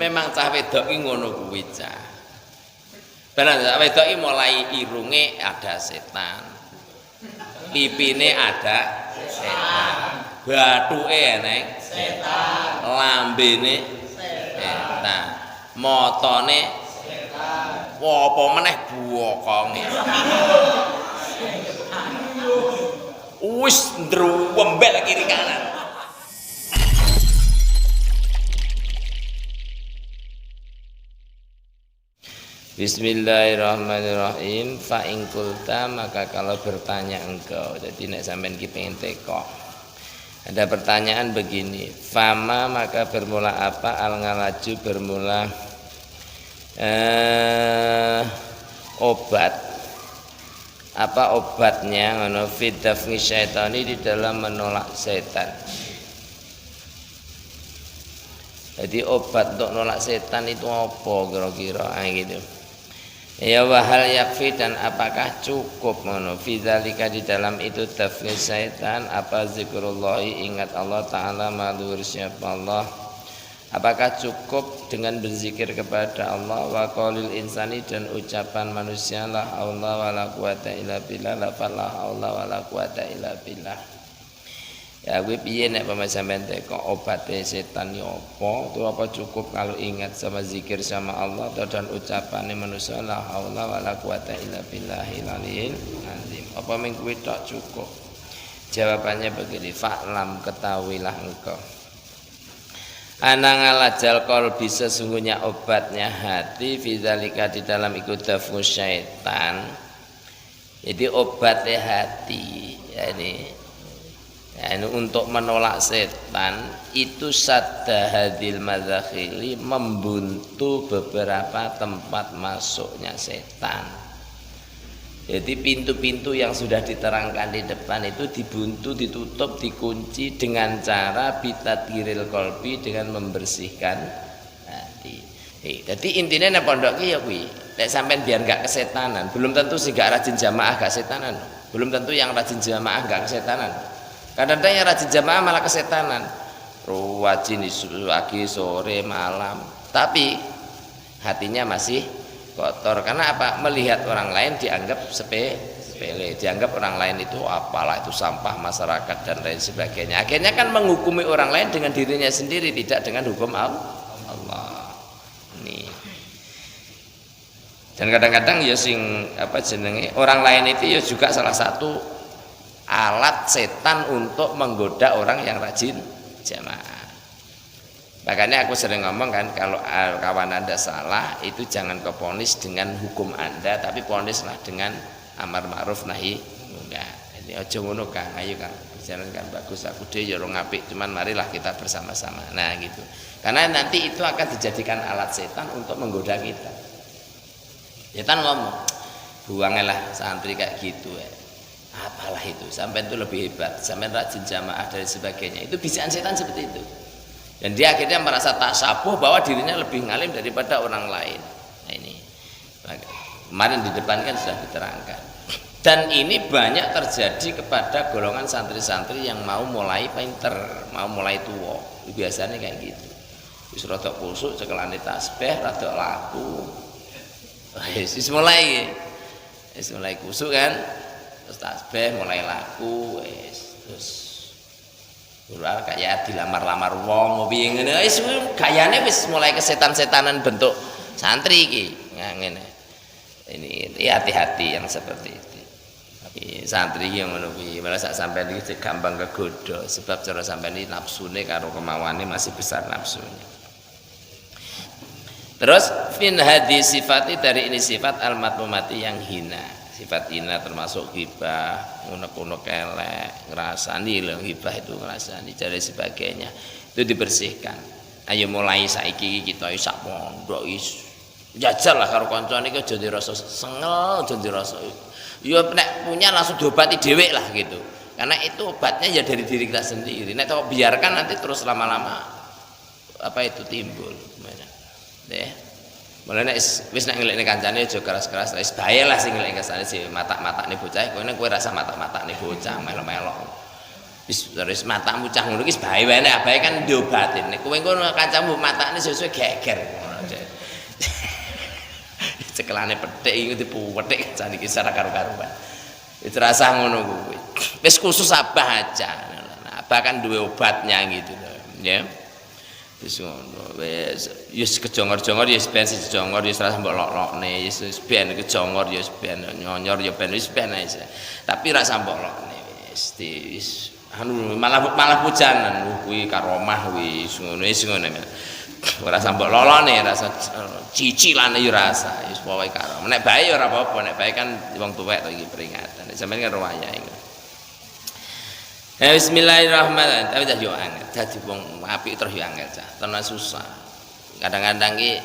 memang cah wedok iki ngono kuwi cah. Benar, cah wedok iki mulai irunge ada setan. Pipine ada setan. Bathuke eneng setan. Lambene setan. Motone setan. Apa meneh bokonge. Wis ndruwembel kiri kanan. Bismillahirrahmanirrahim. Fa in qulta, maka kalau bertanya engkau. Jadi nek sampean ki pengen teko. Ada pertanyaan begini. Fama, maka bermula apa? Al ngalaju bermula obat. Apa obatnya? Ngono fi dafni syaitani, di dalam menolak setan. Jadi obat untuk nolak setan itu apa kira-kira? Gitu. Ya wahal yakfi, dan apakah cukup ngono fidzalika, di dalam itu dafni syaitan, apa zikrullahi, ingat Allah taala, maluhur siapa Allah. Apakah cukup dengan berzikir kepada Allah, wa qaulil insani, dan ucapan manusia, la haula wala quwata illa billah, la haula wala quwata illa billah. Ya gue piye nek pemasaman teko obate setan yo apa? Itu apa cukup kalau ingat sama zikir sama Allah dan ucapane manusia, la haula wala quwata illa billahil aliyil azim. Apa ming kuwi tok cukup? Jawabannya begini, fa'lam, ketahuilah engkau. Ana ngalajal qalbi, sesungguhnya obatnya hati, fidzalika, di dalam ikut dafu syaitan. Jadi obatnya hati, yakni untuk menolak setan itu sadda hadil madzakhili, membuntu beberapa tempat masuknya setan. Jadi pintu-pintu yang sudah diterangkan di depan itu dibuntu, ditutup, dikunci dengan cara bitatgiril qalbi, dengan membersihkan hati. Jadi intinya nek pondok ki ya kuwi, nek sampean biar enggak kesetanan, belum tentu sih enggak rajin jamaah enggak setanan. Belum tentu yang rajin jamaah enggak kesetanan. Kadang-kadang yang rajin jamaah malah kesetanan. Rajin pagi, sore, malam, tapi hatinya masih kotor. Karena apa? Melihat orang lain dianggap sepele, dianggap orang lain itu apalah, itu sampah masyarakat dan lain sebagainya. Akhirnya kan menghukumi orang lain dengan dirinya sendiri, tidak dengan hukum Allah. Nih. Dan kadang-kadang ya sing apa jenenge, orang lain itu ya juga salah satu alat setan untuk menggoda orang yang rajin jamaah. Makanya aku sering ngomong kan, kalau kawan Anda salah itu jangan keponis dengan hukum Anda, tapi ponislah dengan amar ma'ruf nahi munkar. Ini aja ngono Kang, ayo Kang, berjalan kan bagus, aku dhewe ya ora ngapik, cuman marilah kita bersama-sama. Nah gitu. Karena nanti itu akan dijadikan alat setan untuk menggoda kita. Setan ngomong, buanglah santri kayak gitu ya. Apalah itu, sampai itu lebih hebat, sampai rajin jamaah dan sebagainya. Itu bisaan setan seperti itu. Dan dia akhirnya merasa tasabuh bahwa dirinya lebih ngalim daripada orang lain. Nah ini kemarin di depan kan sudah diterangkan. Dan ini banyak terjadi kepada golongan santri-santri yang mau mulai pinter, mau mulai tua. Biasanya kayak gitu. Wis rada kusuk, cekelane tasbih, rada laku. Wis mulai kusuk kan. Terus tasbih mulai laku, terus ular kayak dilamar-lamar wong piye ngene, gayane wis mulai kesetan-setanan bentuk santri iki. Nah, ngene. Ini hati-hati yang seperti itu. Tapi santri yang ngono kuwi malah sak sampean iki gampang kegoda, sebab cara sampean iki nafsune karo kemauane masih besar nafsunya. Terus fin hadis sifati, dari ini sifat al-matmumati yang hina. Sifat hina termasuk ghibah, unek-unek elek, ngrasani lho, ghibah itu ngrasani dan sebagainya. Itu dibersihkan. Ayo mulai saiki kita sak pondok jajal lah karo kancane iki aja dirasa sengel, aja dirasa. Ya nek punya langsung diobati dhewe lah gitu. Karena itu obatnya ya dari diri kita sendiri. Nek biarkan nanti terus lama-lama apa itu timbul. Gimana? Deh. Mulane wis nek ngelikne kancane aja keras-keras, wis bae lah sing ngelik kesane si mata-matane bocah, kowe nek kowe rasa mata-matane bocah melo-melo. Wis matamu cah ngono iki bae wae nek bae kan diobatin. Nek kowe ngono kancamu matane sesuk geger. Cekelane petik iku dipuwetik kancane iki ora karo-karuan. Wis rasa ngono kuwi. Wis khusus Abah aja. Abah kan duwe obatnya gitu loh, ya. Wis ngono. Wis kejongor-jongor ya ben sejongor ya ora mbok lok-lokne, wis ben kejongor ya ben nyonyor ya ben wis ben ae. Tapi ora mbok lokne wis anu malah pujanan kuwi karomah wis ngono ora sambok lolone rasa cicilane yo rasa wis pokoke karo nek bae ora apa-apa nek bae kan wong tuwek to iki peringatan nek sampeyan kan wayah iku bismillahirrahmanirrahim tapi dah yo angel dadi wong apik terus yo angel cah tenan susah kadang-kadang ki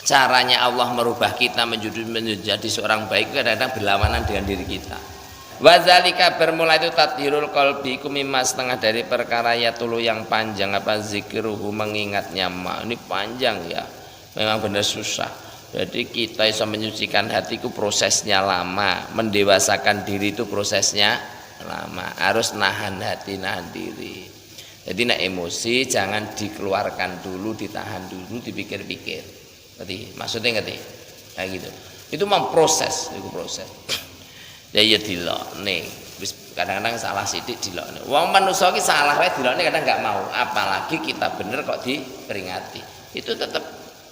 caranya Allah merubah kita menjadi seorang baik kadang-kadang berlawanan dengan diri kita. Wazalika bermula itu tathirul qalbi iku mimma setengah dari perkara ya tulu yang panjang apa zikruhu mengingatnya ini panjang ya memang benar susah jadi kita bisa menyucikan hatiku prosesnya lama mendewasakan diri itu prosesnya lama harus nahan hati nahan diri jadi nak emosi jangan dikeluarkan dulu ditahan dulu dipikir-pikir ngerti maksudnya ngerti kayak gitu itu memang proses itu proses ya dilokne wis kadang-kadang salah sithik dilokne wong manusa ki salah wae dilokne kadang enggak mau apalagi kita bener kok diperingati itu tetap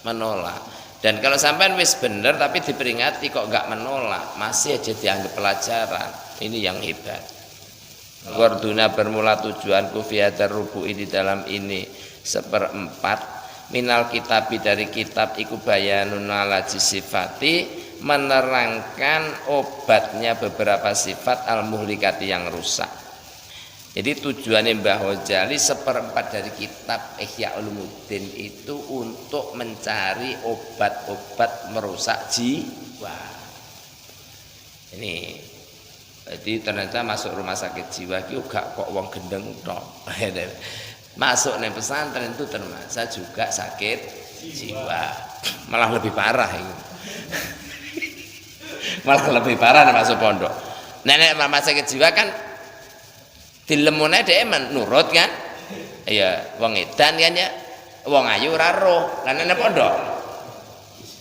menolak dan kalau sampean wis bener tapi diperingati kok enggak menolak masih aja dianggap pelajaran ini yang hebat warduna bermula tujuanku fi hadzal rubu'i di dalam ini seperempat minal kitabi dari kitab iku bayanun ala sifati menerangkan obatnya beberapa sifat al-muhlikati yang rusak. Jadi tujuannya Mbah Ghazali seperempat dari kitab Ihya Ulumuddin itu untuk mencari obat-obat merusak jiwa. Ini jadi ternyata masuk rumah sakit jiwa ki gak kok wong gendeng tok. Masuk ning pesantren itu termasuk juga sakit jiwa. Malah lebih parah ini. Malah lebih parah masuk pondok. Nenek mama sakit jiwa kan dilemune dhek menurut kan. Iya, wong edan kan ya. Wong ayu ora roh. Lah nenek pondok.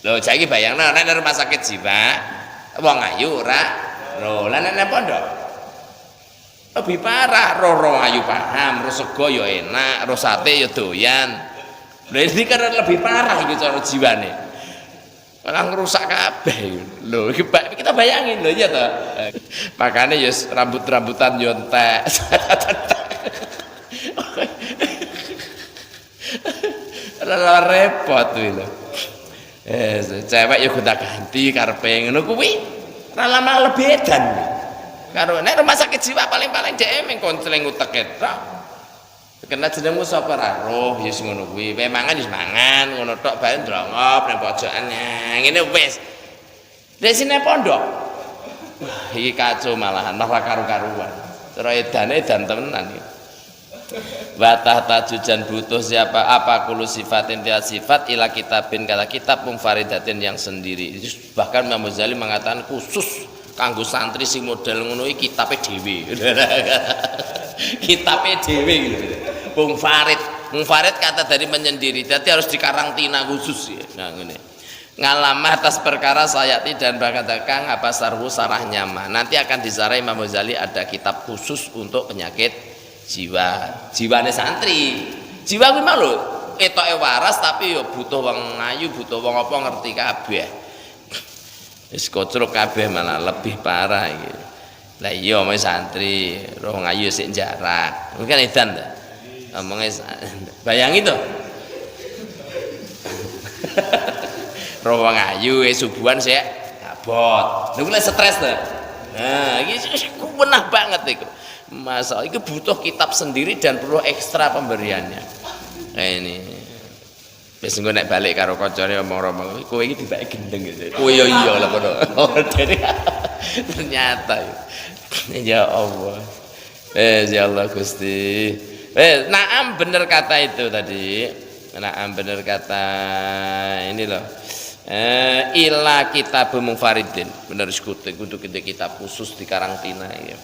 Lho, saiki bayangno nek rumah sakit jiwa wong ayu ora roh. Lah nenek pondok. Lebih parah, roh ayu paham, roh sego ya enak, roh sate ya doyan. Lha ini kan lebih parah iki cara jiwane. Malah ngerusak kabeh lho kita bayangin lho ya toh makanya ya rambut-rambutan yo entek repot kuwi lho cewek ya gonta-ganti karepe ngono kuwi ora lama lebih edan karo nek rumah sakit jiwa paling-paling dhek mung konseling utek tok kena jenengmu sapa ra roh ya ngono kuwi mangan wis mangan ngono tok bae ndrongop nang pojokan ngene wis dari sini pondok wah iki kacau malahan malah karu-karuan cara edane edan temenan iki watah tajujan butuh siapa apa kulu sifatin tiap sifat ila kitabin kata kitab mufaridatin yang sendiri bahkan Imam Ghazali mengatakan khusus kanggo santri sing model ngono iki kitabe dhewe kitabe dhewe gitu Mungfarid kata dari menyendiri jadi harus dikarantina khusus ya nah ini ngalamah atas perkara sayati dan berkatakan apa sarhu sarahnya mah nanti akan disarai Imam Ghazali ada kitab khusus untuk penyakit jiwane santri jiwa kuwi mah lho etoke waras tapi yo butuh wong ayu butuh wong apa ngerti kabeh wis kocrok kabeh malah lebih parah iki lah iya men santri roh ayu sik jarak mungkin edan ta ngomongnya bayangin tuh rawang ayu subuhan saya abot lu mulai stres tuh nah ini benar banget itu masalah itu butuh kitab sendiri dan perlu ekstra pemberiannya nah ini biasa gue naik balik karo koncone ngomong-ngomong kowe iki dibake gendeng gitu kowe yo iya lah kono jadi ternyata ya Allah ya Allah Gusti naam bener kata itu tadi naam bener kata ini loh ila kitab mungfaridin bener kudu kita kitab khusus di karantina ya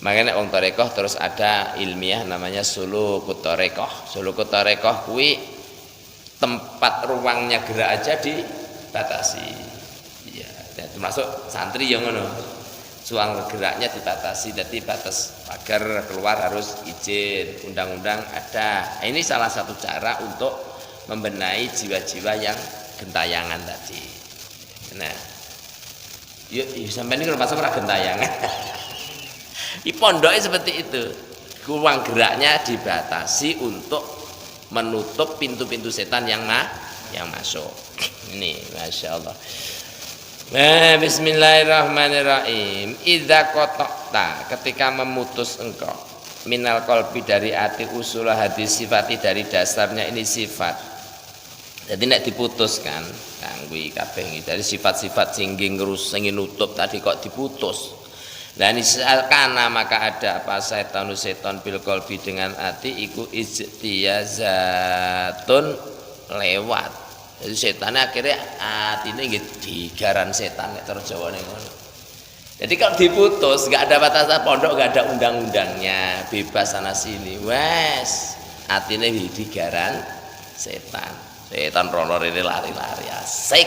Makanya wong tarekoh terus ada ilmiah namanya sulukut tarekoh. Sulukut tarekoh kuwi tempat ruangnya gerak aja dibatasi. Iya, termasuk santri yang ngono. Ruang geraknya dibatasi, jadi batas pagar keluar harus izin, undang-undang ada. Ini salah satu cara untuk membenahi jiwa-jiwa yang gentayangan tadi. Nah, yuk sampai ini kalau masuk pernah gentayangan. Di pondoknya seperti itu, ruang geraknya dibatasi untuk menutup pintu-pintu setan yang masuk. Ini, masya Allah. Nah, bismillahirrahmanirrahim. Idza qata'ta, ketika memutus engkau minal qalbi dari hati usulah hati sifati dari dasarnya ini sifat. Jadi nek diputuskan kanggo kabeh dari sifat-sifat sing ngrus sing nutup tadi kok diputus. Lah karena maka ada apa setan bil qalbi dengan hati iku ijtiyazatun lewat. Jadi setan akhirnya atine nggih digaran setan nek terus Jawane ngono. Jadi kalau diputus nggak ada batasan pondok, nggak ada undang-undangnya, bebas sana sini. Wes, atine digaran setan. Setan rono rene lari-lari asik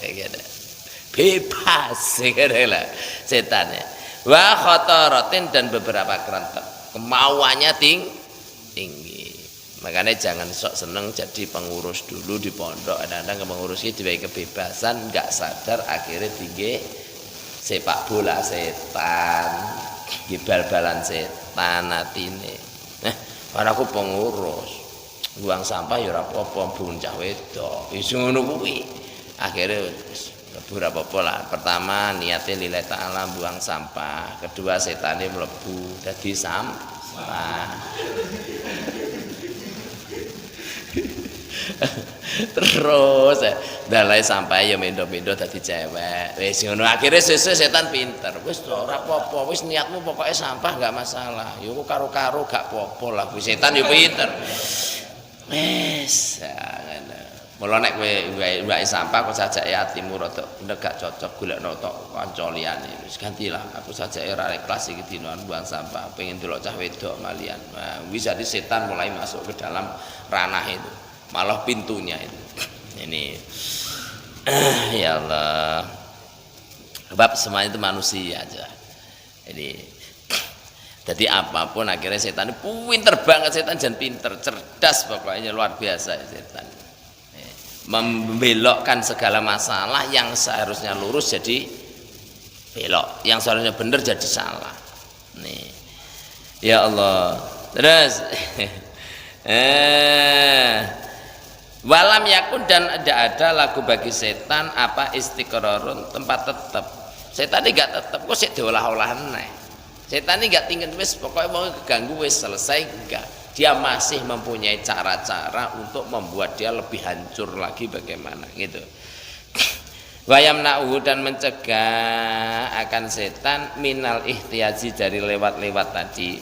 kayak gitu. Bebas segala setannya. Wa khotaratin dan beberapa kerentek kemauannya tinggi. Makanya jangan sok seneng jadi pengurus dulu di pondok. Kadang-kadang pengurus itu diberi kebebasan, nggak sadar akhirnya tinggi sepak bola setan, bal-balan setan atine. Karena aku pengurus, buang sampah ya ora apa-apa, boncah wedok. Wis ngono kuwi. Akhirnya beberapa pola. Pertama niatnya lillahi ta'ala buang sampah. Kedua setannya mlebu dadi sampah. Terus dalai sampai ya mendo-mendo dadi cewek. Wis ngono akhire sesuk setan pinter. Wis ora apa-apa, wis niatmu pokoknya sampah enggak masalah. Yo karo-karo gak apa-apa lah. Wis setan yo pinter. Wis ngono. Mula nek kowe wae sampah kok sajake atimu rada bener gak cocok golekno tok kanca liyane. Wis gantilah. Aku sajake ora ikhlas iki dinoan buang sampah, pengen delok cah wedok malian. Nah, wis jadi setan mulai masuk ke dalam ranah itu. Malah pintunya itu. Ini ya Allah. Sebab semuanya itu manusia aja. Jadi apapun akhirnya setan itu pinter banget, setan jangan pinter, cerdas pokoknya luar biasa setan. Membelokkan segala masalah yang seharusnya lurus jadi belok, yang seharusnya benar jadi salah. Nih, ya Allah. Terus, walam yakun dan tidak ada lagu bagi setan apa istiqrarun tempat tetap. Setan ini gak tetap, kok sik diolah-olahan nih. Setan ini gak tinggal wis, pokoknya mau keganggu wis selesai enggak. Dia masih mempunyai cara-cara untuk membuat dia lebih hancur lagi bagaimana gitu. Wayamna'uhu dan mencegah akan setan minal ihtiyaji dari lewat-lewat tadi.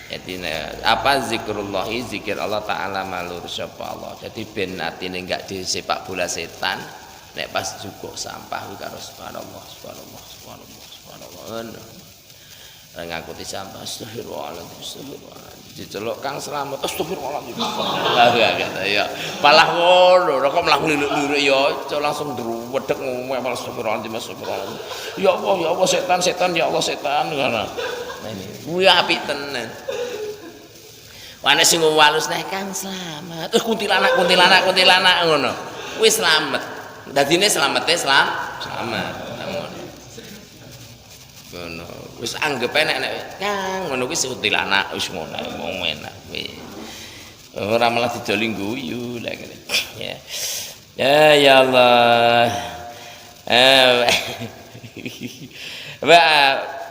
Jadi apa zikrullahi zikir Allah Ta'ala malur sapa Allah. Jadi ben atine enggak disepak bola setan nek pas cukup sampah kuwi karo subhanallah subhanallah subhanallah subhanallah. Ngakuti sampah astagfirullahaladzim astagfirullahaladzim diceluk Kang Slamet astagfirullahaladzim ya malah ngono kok malah nglirik-lirik ya langsung druwedeg ngomong malah astagfirullahaladzim astagfirullahaladzim ya Allah setan ya Allah setan ngono. Nah ini kuwi apik tenan. Wane sing walus nek Kang Slamet terus kuntilanak ngono kuwi slamet dadine slamete slamet ngono wis anggap enak Kang ngono kuwi kuntilanak wis ngono wong enak kuwi ora malah didoli guyu lha ngene ya Allah wa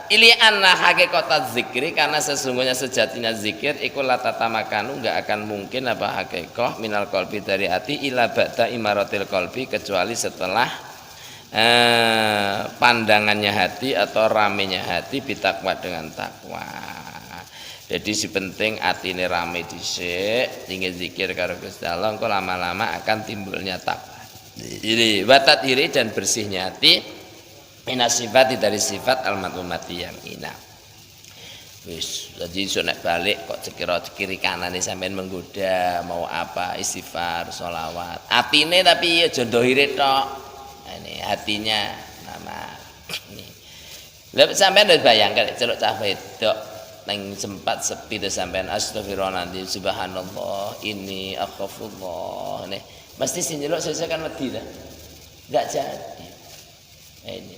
ili'anna haqiqatat zikri karena sesungguhnya sejatinya zikir iku la tatamakanu enggak akan mungkin apa haqiqah minal qalbi dari hati ila ba'da imaratil qalbi kecuali setelah pandangannya hati atau ramenya hati bitakwa dengan takwa. Jadi si penting hati ini rame dhisik, tinggal zikir karo Gusti Allah, engko lama-lama akan timbulnya takwa. Jadi watat iri dan bersihnya hati minas sifat dari sifat al-matmumati yang ina. Wis dadi iso nek balik kok sekira kiri kanane sampean menggoda mau apa istighfar sholawat atine tapi aja ndohire tok ini hatinya nama ini lha sampean wis bayangkan celuk cah wedok nang sempat sepi to sampean astagfirullah nanti subhanallah ini akhafullah nih pasti sing nyeluk sesuk kan wedi ta enggak jadi ini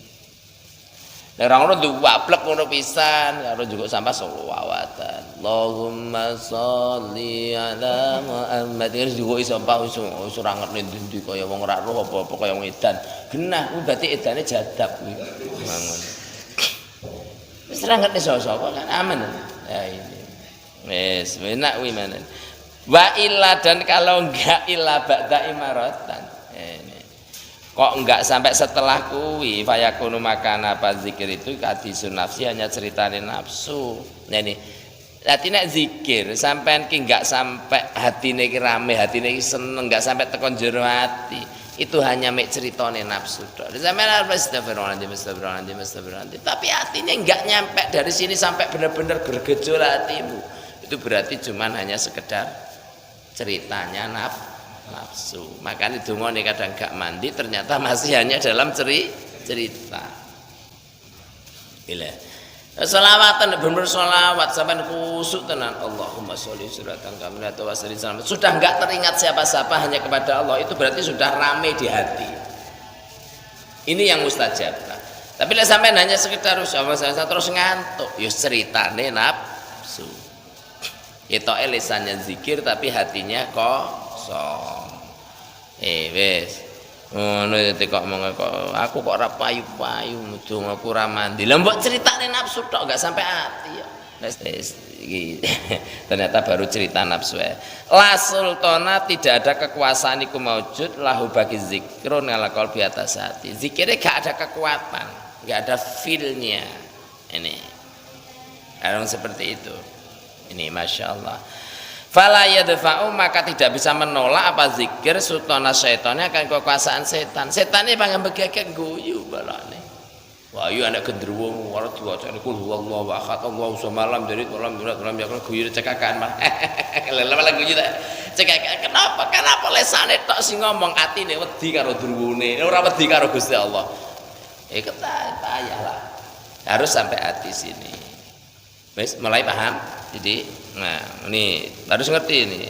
orang orang tuh waplek ngono pisan, karo juga sampah sholawatan. Allahumma sholli ala Muhammad. Terus juga iso sampah iso ora ngerti ndi kaya wong ora roh apa-apa kaya wong edan. Genah kuwi berarti edane jadab kuwi. Mangun. Wis ora ngerti sapa kan aman. Ya ini. Wis enak kuwi menen. Wa illa dan kalau enggak illa ba'da imaratan. Ini. Kok enggak sampai setelah kuwi fayakunu makan apa zikir itu hadisun nafsi hanya ceritane nafsu. Nah ini hati nek zikir sampean ki enggak sampai hatine ki rame, hatine ki seneng, enggak sampai tekan jero hati. Itu hanya mek ceritane nafsu tok. Sampean harus astagfirullah. Tapi hatinya enggak nyampe dari sini sampai benar-benar bergejolak hatimu. Itu berarti cuman hanya sekedar ceritanya nafsu. Makanya dungane kadang gak mandi ternyata masih hanya dalam cerita. Gila. Selawatan bener selawat sampai kusuk tenan Allahumma sholli suratan kamilatan wa sallim salam. Sudah enggak teringat siapa-siapa hanya kepada Allah itu berarti sudah rame di hati. Ini yang mustajab. Tapi lah sampai hanya sekedar saya terus ngantuk, ya ceritane nafsu. Etoke lisannya zikir tapi hatinya kosong. Wis ngono kok aku kok ora payu-payu mudung aku ora mandi. Lah mbok critane nafsu tok enggak sampai hati ya. Wis iki ternyata baru cerita nafsu ya. La sultana tidak ada kekuasaan iku maujud lahu bagi zikrun ala qalbi atas hati. Zikirnya gak ada kekuatan, gak ada feel-nya. Ini orang seperti itu. Ini Masya Allah. Fala yadfa'u maka tidak bisa menolak apa zikir sultana syaitannya akan kekuasaan setan. Setan ini pengen begeke guyu balane. Wah, iya anak gendruwo ora diwacane kul huwallahu ahad Allahu samalam dari kolam yakul guyu cekakan mah. Lha malah guyu ta. Cekakan kenapa? Kenapa lesane tok sing ngomong atine wedi karo druwune, ora wedi karo Gusti Allah. Payah lah. Harus sampai hati sini. Wis mulai paham? Jadi nah ini harus ngerti ini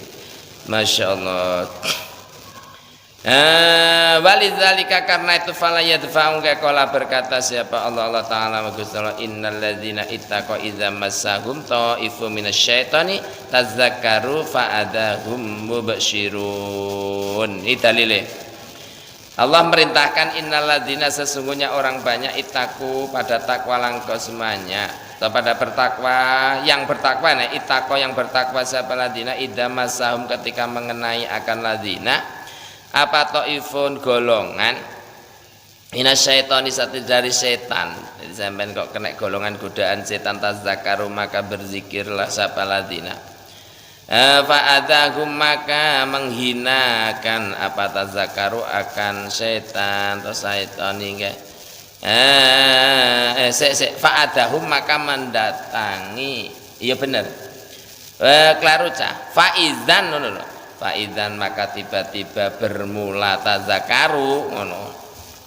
Masya Allah. Walidzalika karena itu fala yadfa'u kala berkata siapa Allah Ta'ala wa Gusti Allah innal ladzina ittaqu idza massahum ta'ifun minasyaitani tadzakkaru fa'adahum mubsyirun. Ini dalile Allah merintahkan innal ladzina sesungguhnya orang banyak ittaqu pada takwa langkau semuanya atau pada bertakwa yang bertakwa nah ittaqo yang bertakwa siapa ladina idza masahum ketika mengenai akan ladina apa taifun golongan minasyaitani satu dari setan. Jadi sampean kok kena golongan godaan setan tazakaru maka berzikirlah siapa ladina fa'adahum maka menghinakan apa tazakaru akan setan atau setan fa'adahum maka mendatangi. Iya bener. Kelaru cah. Faizan ngono lho. Faizan maka tiba-tiba bermula tazakaru ngono.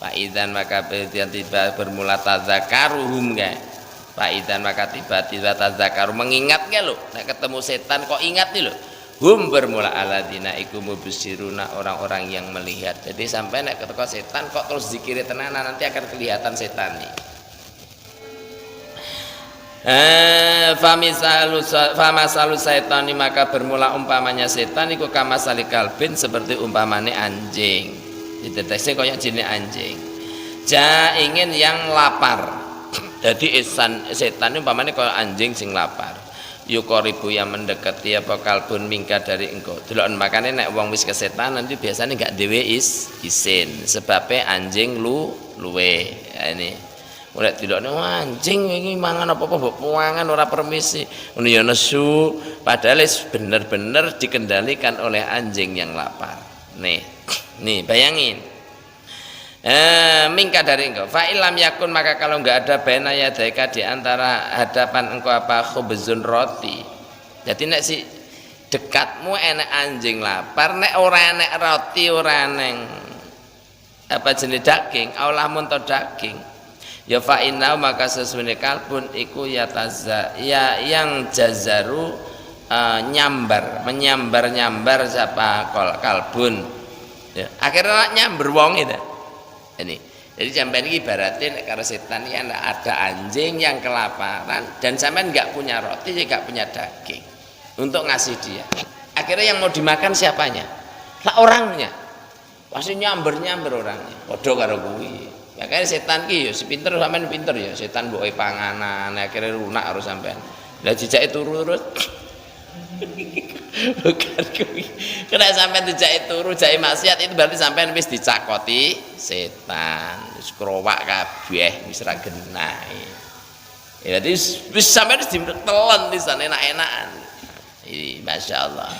Faizan maka tiba-tiba bermula tazakaruhum ga. Faizan maka tiba-tiba tazakaru mengingat ga lho. Nek ketemu setan kok ingat nih lho. Hum bermula aladina iku mubsiruna orang-orang yang melihat. Jadi sampai nek ketemu setan kok terus zikir tenanan nanti akan kelihatan setan nih. Famasalu setan maka bermula umpamanya setan iku kamasali kalbin seperti umpamane anjing. Dideteksi koyo jenis anjing. Ingin yang lapar. Jadi setan umpamane koyo anjing sing lapar. Yukoribu yang mendekati apa kalbun mingka dari engkau. Delok makane nek wong wis kesetanan itu biasanya enggak dhewe isin sebabnya anjing luwe. Ya ini. Mulai delokne anjing iki mangan apa-apa mbok puangan ora permisi. Ngono ya nesu padahal bener-bener dikendalikan oleh anjing yang lapar. Nih bayangin. Mingka dari engkau. Fa ilam yakun, maka kalau enggak ada baina yadaika di antara hadapan engkau apa khubzun roti. Jadi nek si dekatmu enek anjing lapar, nek ora enek roti, ora enek apa jenis daging, aulah munto daging. Ya fa inna, maka sesune kalbun iku yataza ya yang jazaru menyambar siapa kalbun. Ya, akhirnya nyamber wong itu. Ini. Jadi sampean iki ibaratin karo setan iki ada anjing yang kelaparan dan sampean enggak punya roti, enggak punya daging untuk ngasih dia. Akhirnya yang mau dimakan siapanya? Lah orangnya. Pasti nyamber orangnya. Padha karo kuwi. Makanya setan ki ya sepinter sampean pinter ya, setan mboke panganan akhirnya lunak harus sampean. Lah jejake turu terus. Bukan kuwi. Kena sampean jejake turu, jake maksiat itu berarti sampean wis dicakoti setan. Wis krowak kabeh, wis ra genah. Ya dadi wis sampean wis ditelan pisan enak-enakan. Ini masyaallah.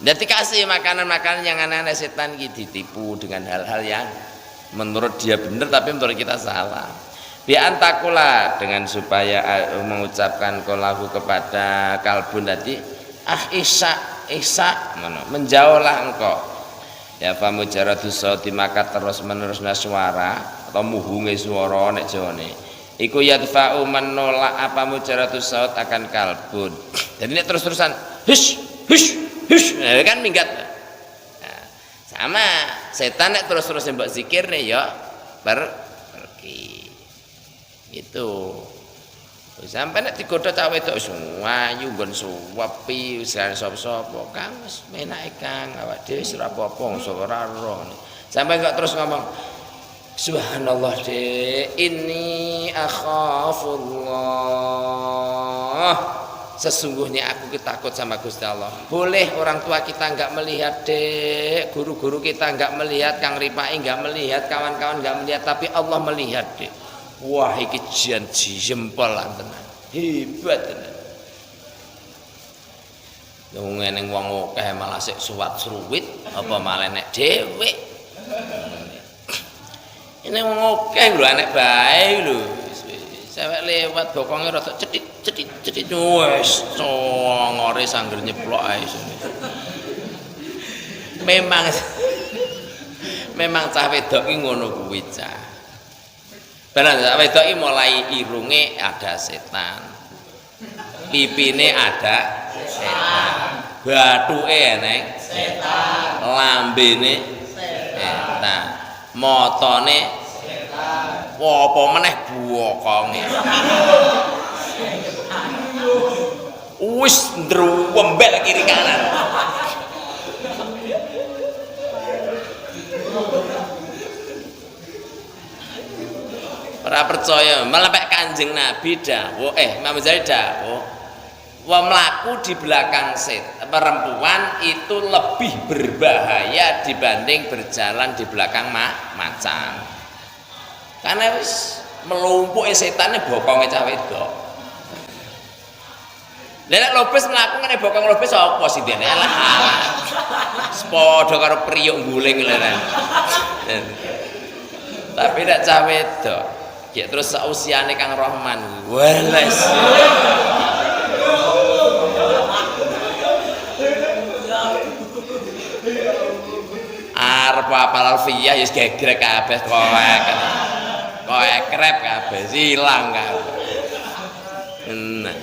Jadi kasih makanan-makanan yang aneh-aneh, setan gitu ditipu dengan hal-hal yang menurut dia benar tapi menurut kita salah. Bi antakula, dengan supaya mengucapkan kolahu kepada kalbun tadi, ihsa menjauhlah engkau. Ya fa mujarradu sauti, maka terus menerusnya suara atau muhunge suara nek jawane. Iku yadfa'u menolak apa mujarradu saut akan kalbun. Jadi nek terus-terusan hush kan minggat. Nah, sama setan nek terus-terus mbok zikir nih ya pergi. Gitu. Sampai nek digodha cah wedok wis ayu nggon suwepi wis sapa-sapa Kang wis menake Kang awak dhewe wis ora apa-apa ora roh. Sampai enggak terus ngomong subhanallah Dek, ini akhafullah. Sesungguhnya aku takut sama Gusti Allah. Boleh orang tua kita enggak melihat Dek, guru-guru kita enggak melihat, Kang Ripai enggak melihat, kawan-kawan enggak melihat, tapi Allah melihat Dek. Wah iki jan jempol tenan. Hebat tenan. Wong eneng wong akeh malah sik suwat sruwit apa malah nek dhewek. Ini wong akeh lho anek bae lho. Sewek lewat bokonge rada cedhit wis ngore sangger nyeplok ae. Memang cah wedok ki ngono kuwi cah. Benar, cah wedok ki mulai irunge ada setan. Pipine ada setan. Bathuke eneng setan. Lambene setan. Motone setan. Apa meneh bokonge. Wis ndruwembel kiri kanan. Ora percaya, malah pek Kanjeng Nabi dawuh, Imam Ghazali dawuh, wong mlaku di belakang perempuan itu lebih berbahaya dibanding berjalan di belakang macan. Karena wis melumpuke setane bokonge cah wedok. Nek lopes mlaku ngene bokong lopes apa sih dene? Alah. Padha karo priyuk guling leren. Tapi nek cah wedok, ya terus sausiane Kang Rohman. Weles. Arep apal alfiyah wis gegrek kabeh koek. Koek krep kabeh silang kabeh. Nah.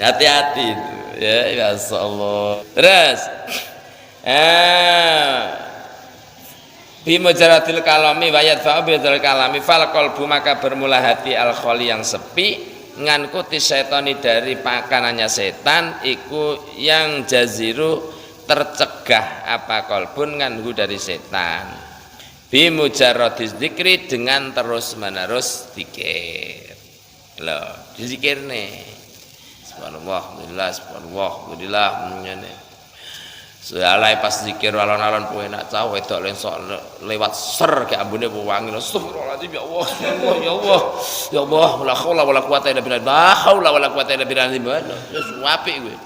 Hati-hati itu ya Allah. Terus bi mujaratil kalami wa yadfa'u bi mujaratil kalami fal qalbu, maka bermula hati al khali yang sepi ngankuti syaitani dari pakanannya setan iku yang jaziru tercegah apa qalbun nganhu dari setan bi mujarradis dzikri dengan terus menerus zikir. Lho dizikir nih subhanallah, alhamdulillah ngene. Soalnya pas zikir alon-alon kowe nak cah wedok lensok lewat ser ke ambune wangi. Astagfirullahaladzim ya Allah, ya Allah. Ya Allah, la haula wala quwata illa billah. La haula wala quwata illa billah. Wis apik kowe.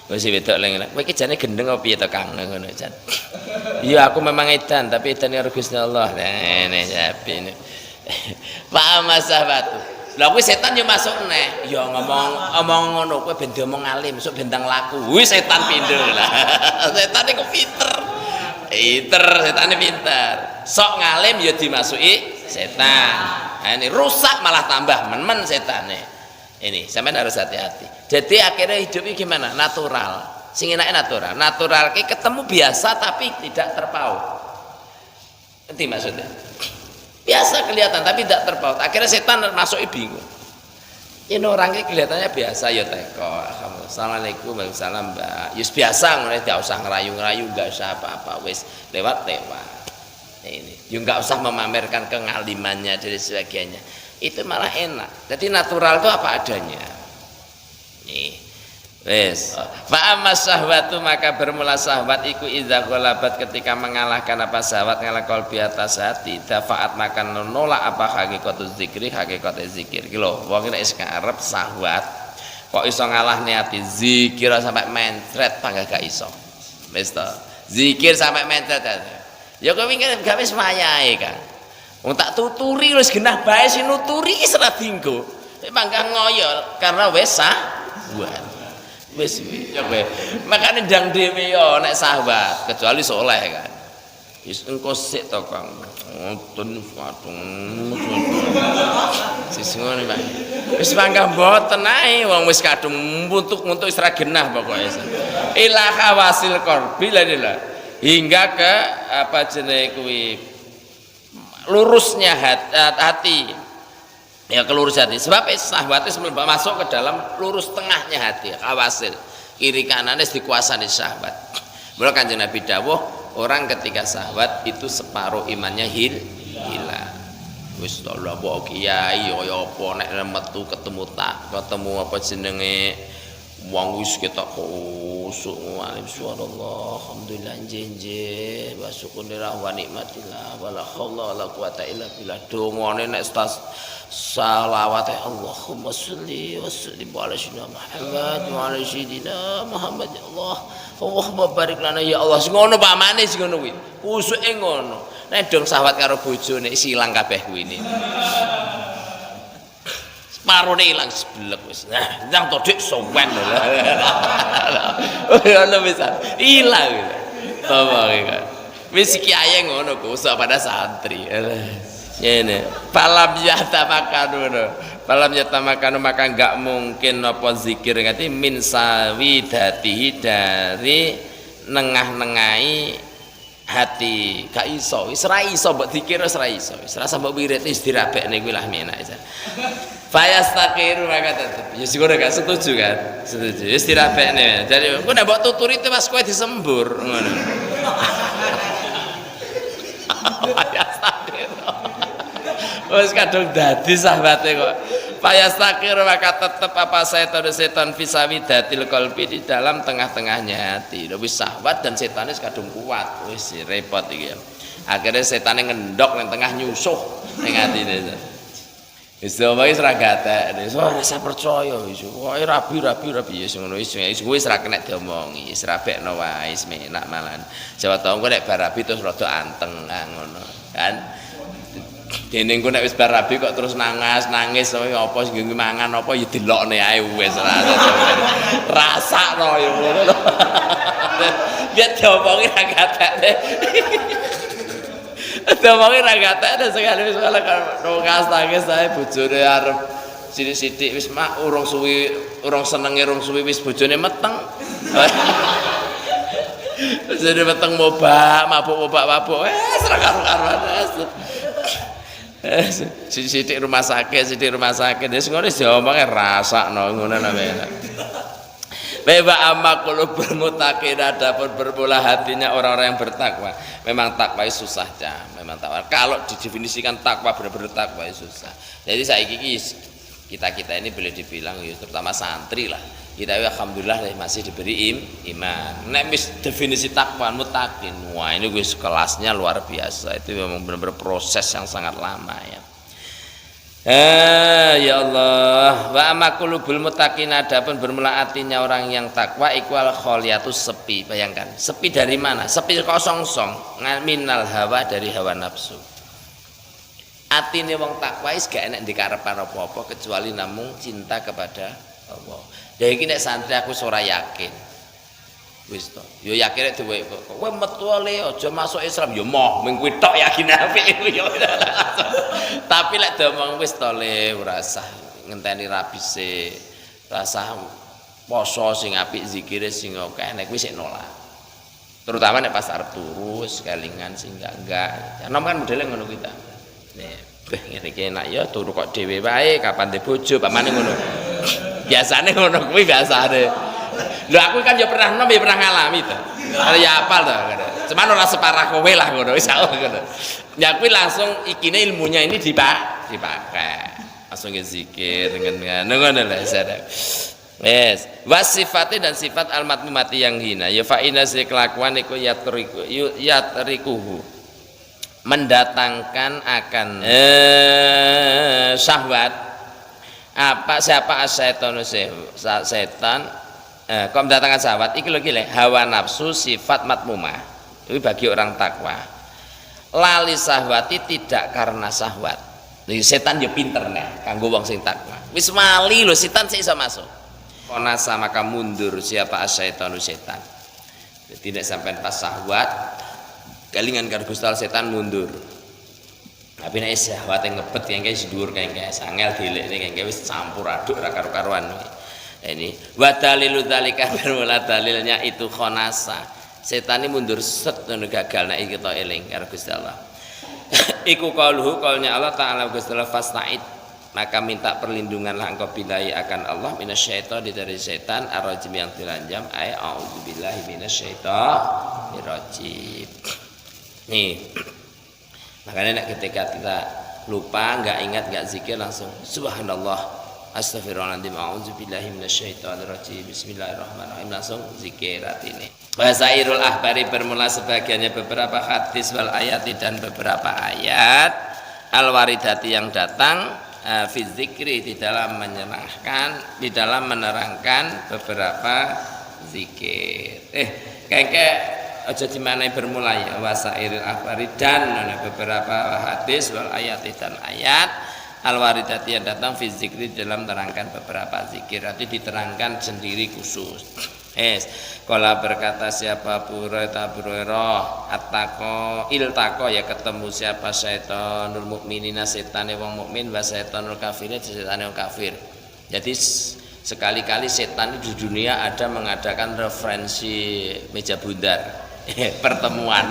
Wis wedok leng. Kowe iki jane gendeng apa piye to Kang ngono jan. Iya aku memang edan tapi edan karo Gusti Allah. Nah, ini. Pak masabatu. Lah kuwi setan yo masuk neh. Ya ngomong ngono kowe ben diomong alim, sok bentang laku. Wis setan pindho lah. Setan iku pinter. Setane pinter. Sok ngalim ya dimasuki setan. Nah, ini rusak malah tambah men setane. Ini sampean harus hati-hati. Jadi akhirnya hidup ini gimana? Natural. Sing enake natural. Natural ki ketemu biasa tapi tidak terpaut. Nanti maksudnya? Biasa kelihatan tapi tidak terpaut. Akhirnya setan masuk bingung. Ini orang ini kelihatannya biasa ya teko. Assalamualaikum warahmatullahi wabarakatuh. Yus biasa ngono tidak usah ngerayu-ngerayu, enggak usah apa-apa wis lewat. Ini. Yo enggak usah memamerkan kengalimannya dan sebagainya. Itu malah enak. Jadi natural itu apa adanya. Nih. Wes. Fa amma syahwatu maka bermula syahwat iku idza ghalabat ketika mengalahkan apa syahwat ngalah qalbi atas hati dafaat maka nolak apa hakikatuz zikri hakikat zikir. Ki lho wong nek wis karep syahwat kok iso ngalahne ati zikir sampai mentret panggah gak iso. Wis to. Zikir sampai mentret. Ya kowe wingi gawe semayae kan. Wong tak tuturi wis genah bae sing nuturi iki ora dinggo. Nek mangga ngoyo karena wis syahwat. Wis ya kowe. Makane ndang dhewe yo nek sahabat kecuali soleh kan. Wis engko sik to Kang. Ngoten patung. Sis ngono Pak. Wis mangga mboten ae wong wis kadung muntuk-muntuk wis ra genah pokoke. Ila khawasil qalbi la hingga ke apa jenenge kuwi lurusnya hati ya kelurus hati sebab syahwat itu masuk ke dalam lurus tengahnya hati kawasil kiri kanannya dikuasai syahwat. Mula Kanjeng Nabi dawuh orang ketika syahwat itu separuh imannya hilang. Wis to lho mbok kiai kaya apa nek metu ketemu apa jenenge wong wis ketok khusuk alim subhanallah alhamdulillah jenje wa syukurillah wa nikmatillah wala haula wala quwata illa billah. Dongane nek salawat Allahumma sholli wa sallim ala sayyidina Muhammad wa ala sayyidina Muhammad ya Allah Allahumma barik lana ya Allah ngono pamane sing ngono kuwi kusuke ngono. Nek dong syahwat karo bojone silang kabeh kuwi ini. Marone ilang seblek wis. Nah, ndang to dik sowen lho. Ono bisa ilang. Tama iki. Wis kiai ngono kusuk pada santri. Ngene. Falam yatamakanu maka enggak mungkin apa zikir ngati min sawidatihi dari nengah-nengahi hati gak iso wis ra iso mbok dikira wis ra iso wis rasa mbok wirid wis dirabekne kuwi lah menak isa fayastaqiru maka tetep ya sing gak setuju kan setuju wis dirabekne jadi kok nek mbok tuturi itu pas kowe disembur ngono fayastaqiru wis kadung dadi sahabate kok fayastaqiru maka tetep apa setan fisawidatil qalbi di dalam tengah-tengahnya hati. Wis syahwat dan setan wis kadung kuat. Wis repot iki ya. Akhirnya setane ngendok nang tengah nyusuh ning atine. Wis omahe ora gatek. Wis rasa percaya wis. Pokoke rabi ya ngono wis ra kena diomongi. Wis rabekno wae wis menak malan. Jawa Tengah nek barabi terus rada anteng ngono kan. Dene engko nek wis bar rabi kok terus nangis apa sing mangan apa ya delokne ae wis rasakno ya ngono lho. Biar diomongi ra gatekne. Diomongi ra gatekne sekali wis malah nangis ae bojone arep sithik-sithik wis mak urung senenge urung suwi wis bojone meteng. Jadi meteng mabuk wis ra karo-karuan. Sithik rumah sakit wis ngono diomonge rasakno ngono namanya. Beba amma qulubul muttaqin adapun bermula hatinya orang-orang yang bertakwa. Memang takwa itu susah memang takwa. Kalau didefinisikan takwa benar-benar takwa itu susah. Jadi saiki kita ini boleh dibilang ya terutama santri lah. Kita alhamdulillah masih diberi iman. Nek wis definisi takwa muttaqin, wah ini wis kelasnya luar biasa. Itu memang benar-benar proses yang sangat lama ya. Ya Allah, wa amma qulubul muttaqin, adapun bermula hatinya orang yang takwa ikwal kholiatus sepi. Bayangkan, sepi dari mana? Sepi kosong-song, minal hawa, dari hawa nafsu. Atine wong takwa is gak enak dikarepan apa-apa kecuali namung cinta kepada Allah. Lah iki nek santri aku ora yakin. Wis to. Yo yakin nek dhewe kowe metu le aja masuk Islam yo moh ming kuwi tok yakin apik iku yo. Tapi lek domong wis to le ora usah ngenteni rabise. Rasah poso sing apik zikire sing akeh nek kuwi sik nolak. Terutama nek pas arep turu kelingan sing enggak. Enom kan modele ngono kuwi ta. Beh ngene iki enak ya turu kok dhewe wae kapan de bojo pamane ngono. Biasane ngono kuwi biasane. Lho aku kan ya pernah nom ya pernah ngalami to. Ya apal to. Cuman ora separah kowe lah ngono wis ngono. Ya kuwi langsung ikine ilmunya ini dipakai. Langsung zikir dengan ngono lho sadar. Yes, wasifati dan sifat al-matmumati yang hina. Ya fa inna kelakuan iku yatrikuhu. Mendatangkan akan syahwat. Siapa asyaiton setan kok mendatangkan syahwat iki lho hawa nafsu sifat matmumah. Ini bagi orang takwa. Lali syahwati tidak karena syahwat. Jadi setan yo pinter nek kanggo wong sing takwa. Wis mali lho setan sik iso masuk. Konasa maka mundur siapa asyaitonu setan. Jadi nek sampean pas syahwat kelingan karo Gusti setan mundur. Tapi nek syahwat ngebet kengke dhuwur kengke sangel dilekne kengke wis campur aduk ra karo-karuan. Ini wa dalilu dzalika bermula dalilnya itu khonasa. Setan ini mundur set ngono gagal nek kita eling karo Gusti Allah. Iku qauluhu qaulnya Allah taala Gusti Allah fasta'id, maka minta perlindunganlah engkau billahi akan Allah minasyaiton dari setan ar-rajim yang diranjam ay a'udzubillahi minasyaitonir rajim. Nih. Makanya ketika kita lupa, enggak ingat, enggak zikir langsung subhanallah astagfirullahaladzim a'udzubillahi minasyaitonirrajim bismillahirrahmanirrahim langsung zikir atine. Basairul ahbari bermula sebagiannya beberapa hadis wal ayati dan beberapa ayat al waridati yang datang fi zikri di dalam menerangkan beberapa zikir. Kayak aja dimanai bermula ya wasairul ahbari dan beberapa hadis wal ayati dan ayat al-waridati yang datang fi zikri dalam terangkan beberapa zikir. Nanti diterangkan sendiri khusus. Kala berkata siapa Burairah attaqo iltaqo ya ketemu siapa syaitonul mukminina setane wong mukmin wa syaitonul kafirin setane wong kafir. Jadi sekali-kali setan di dunia ada mengadakan referensi meja bundar. Pertemuan.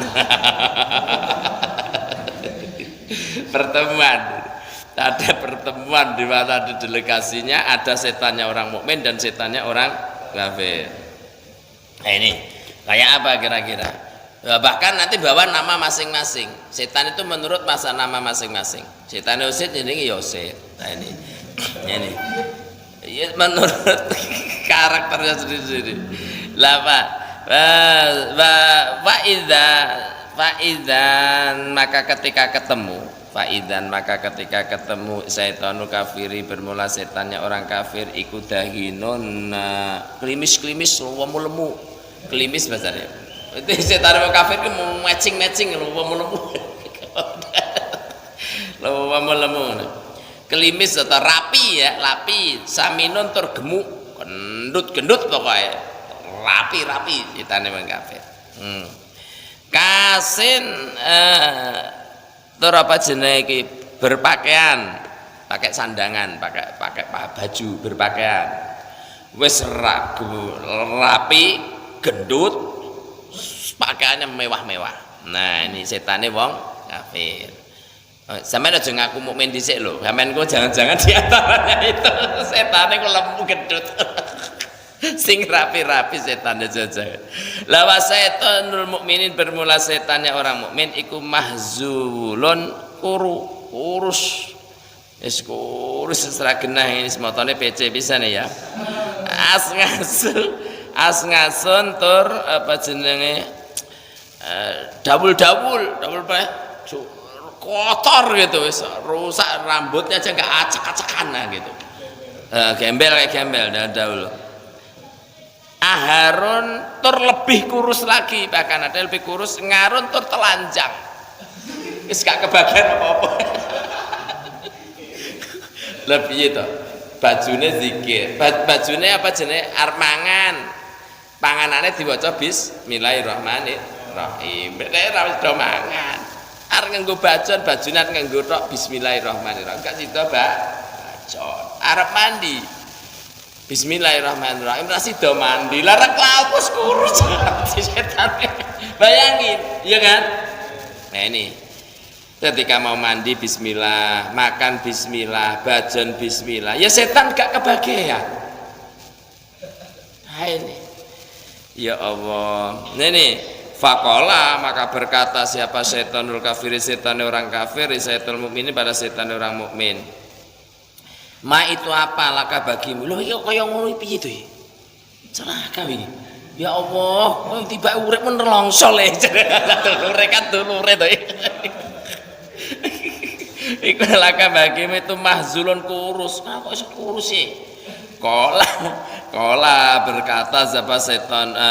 Ada pertemuan di mana di delegasinya ada setannya orang mukmin dan setannya orang kafir. Nah ini kayak apa kira-kira? Bahkan nanti bawa nama masing-masing. Setan itu menurut masa nama masing-masing. Setan Yosid ini Yosid. Nah ini ya, menurut karakternya sendiri-sendiri. Lah Pak, Faidan maka ketika ketika ketemu syaitanu kafiri bermula setannya orang kafir ikut dahinun klimis lemu klimis bahasanya itu setan orang kafir itu mau matching lemu klimis atau rapi saminun tur gemuk gendut pokoknya rapi setan orang kafir kasin tur apa jenenge iki berpakaian pakai sandangan pakai baju berpakaian wis rapi gendut pakaiannya mewah-mewah. Nah ini setane wong kafir. Sampeyan aja ngaku mukmin dhisik lho, sampeyan kok jangan-jangan di antaranya itu setane kok lemu gendut. Sing rapi-rapi setan jajan. Lawa setanul mukminin bermula setannya orang mukmin iku mahzulun kurus. Wis kurus setelah genah ini semotone PC bisa nih ya. As-ngasun tur apa jenenge? Dabul kotor gitu wis rusak rambutnya aja nggak acak-acakan gitu. Gembel kayak gembel dahulu. Harun tur lebih kurus lagi, bahkan ada lebih kurus, Ngarun tur telanjang. Wis gak kebagian apa-apa. Lebih itu. Bajune zikir. Bajune apa jenenge? Armangan. Panganane diwaca bismillahirrahmanirrahim. Nek ora wis do mangan. Arep nganggo bajon, bajunan nganggo tok bismillahirrahmanirrahim. Gak sida, Mbak. Bajon. Arep mandi. Bismillahirrahmanirrahim. Ra sida mandi. Larang kelapus kurus si setan. Bayangin, iya kan? Nah ini. Ketika mau mandi bismillah, makan bismillah, bajon bismillah. Ya setan gak kebagian. Nah ini. Ya Allah. Nah ini. Fakola maka berkata siapa setanul kafir, setan orang kafir, setan mukmin pada setan orang mukmin. Ma itu apa laka bagimu? Loh iya kaya ngono piye to? Celaka iki. Ya Allah, tiba urip men nelongso le. Dulure kan dulure to. Iku laka bagimu itu mahzulun kurus. Nah, kok iso kurus sih? Kola berkata siapa